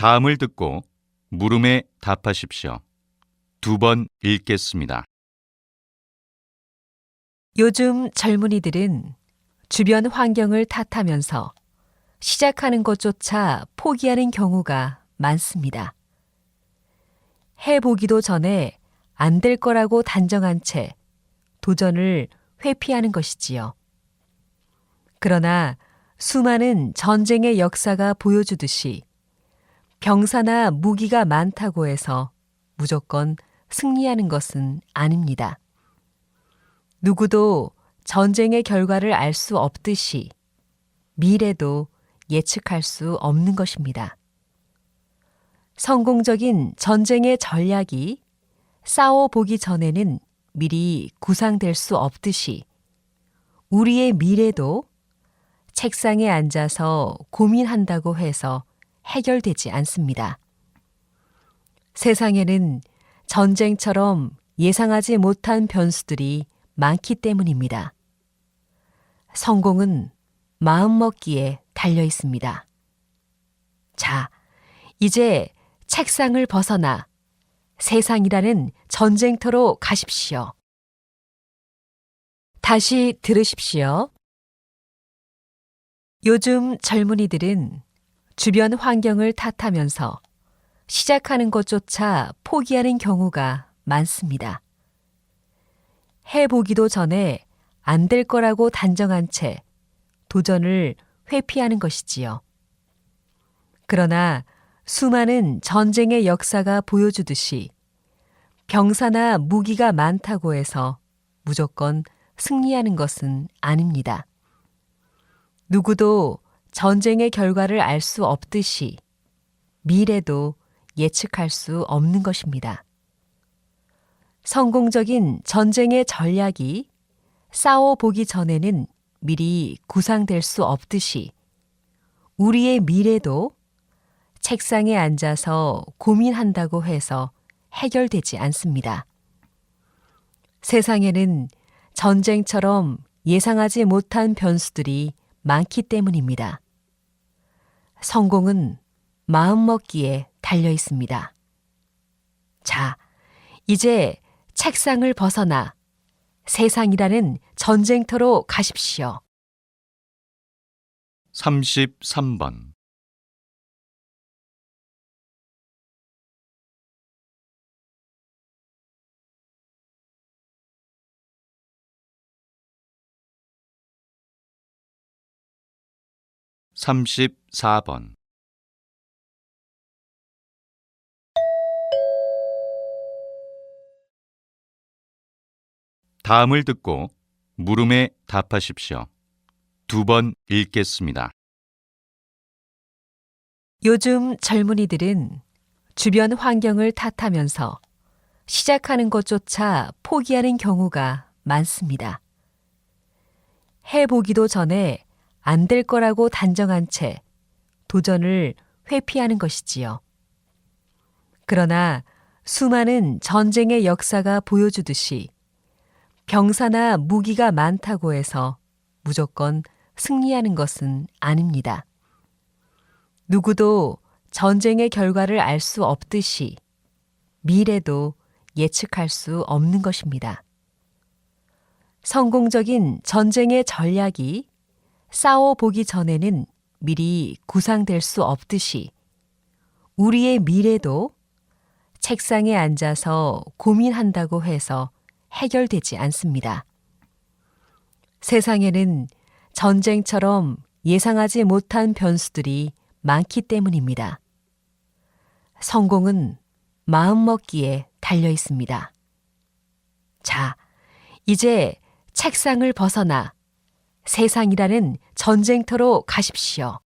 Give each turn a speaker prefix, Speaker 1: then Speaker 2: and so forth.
Speaker 1: 다음을 듣고 물음에 답하십시오. 2번 읽겠습니다.
Speaker 2: 요즘 젊은이들은 주변 환경을 탓하면서 시작하는 것조차 포기하는 경우가 많습니다. 해보기도 전에 안 될 거라고 단정한 채 도전을 회피하는 것이지요. 그러나 수많은 전쟁의 역사가 보여주듯이 병사나 무기가 많다고 해서 무조건 승리하는 것은 아닙니다. 누구도 전쟁의 결과를 알 수 없듯이 미래도 예측할 수 없는 것입니다. 성공적인 전쟁의 전략이 싸워보기 전에는 미리 구상될 수 없듯이 우리의 미래도 책상에 앉아서 고민한다고 해서 해결되지 않습니다. 세상에는 전쟁처럼 예상하지 못한 변수들이 많기 때문입니다. 성공은 마음먹기에 달려 있습니다. 자, 이제 책상을 벗어나 세상이라는 전쟁터로 가십시오. 다시 들으십시오. 요즘 젊은이들은 주변 환경을 탓하면서 시작하는 것조차 포기하는 경우가 많습니다. 해보기도 전에 안 될 거라고 단정한 채 도전을 회피하는 것이지요. 그러나 수많은 전쟁의 역사가 보여주듯이 병사나 무기가 많다고 해서 무조건 승리하는 것은 아닙니다. 누구도 전쟁의 결과를 알 수 없듯이 미래도 예측할 수 없는 것입니다. 성공적인 전쟁의 전략이 싸워보기 전에는 미리 구상될 수 없듯이 우리의 미래도 책상에 앉아서 고민한다고 해서 해결되지 않습니다. 세상에는 전쟁처럼 예상하지 못한 변수들이 많기 때문입니다. 성공은 마음먹기에 달려 있습니다. 자, 이제 책상을 벗어나 세상이라는 전쟁터로 가십시오.
Speaker 1: 33번 (34번) 다음을 듣고 물음에 답하십시오. 2번 읽겠습니다.
Speaker 2: 요즘 젊은이들은 주변 환경을 탓하면서 시작하는 것조차 포기하는 경우가 많습니다. 해보기도 전에 안 될 거라고 단정한 채 도전을 회피하는 것이지요. 그러나 수많은 전쟁의 역사가 보여주듯이 병사나 무기가 많다고 해서 무조건 승리하는 것은 아닙니다. 누구도 전쟁의 결과를 알 수 없듯이 미래도 예측할 수 없는 것입니다. 성공적인 전쟁의 전략이 싸워보기 전에는 미리 구상될 수 없듯이 우리의 미래도 책상에 앉아서 고민한다고 해서 해결되지 않습니다. 세상에는 전쟁처럼 예상하지 못한 변수들이 많기 때문입니다. 성공은 마음먹기에 달려 있습니다. 자, 이제 책상을 벗어나 세상이라는 전쟁터로 가십시오.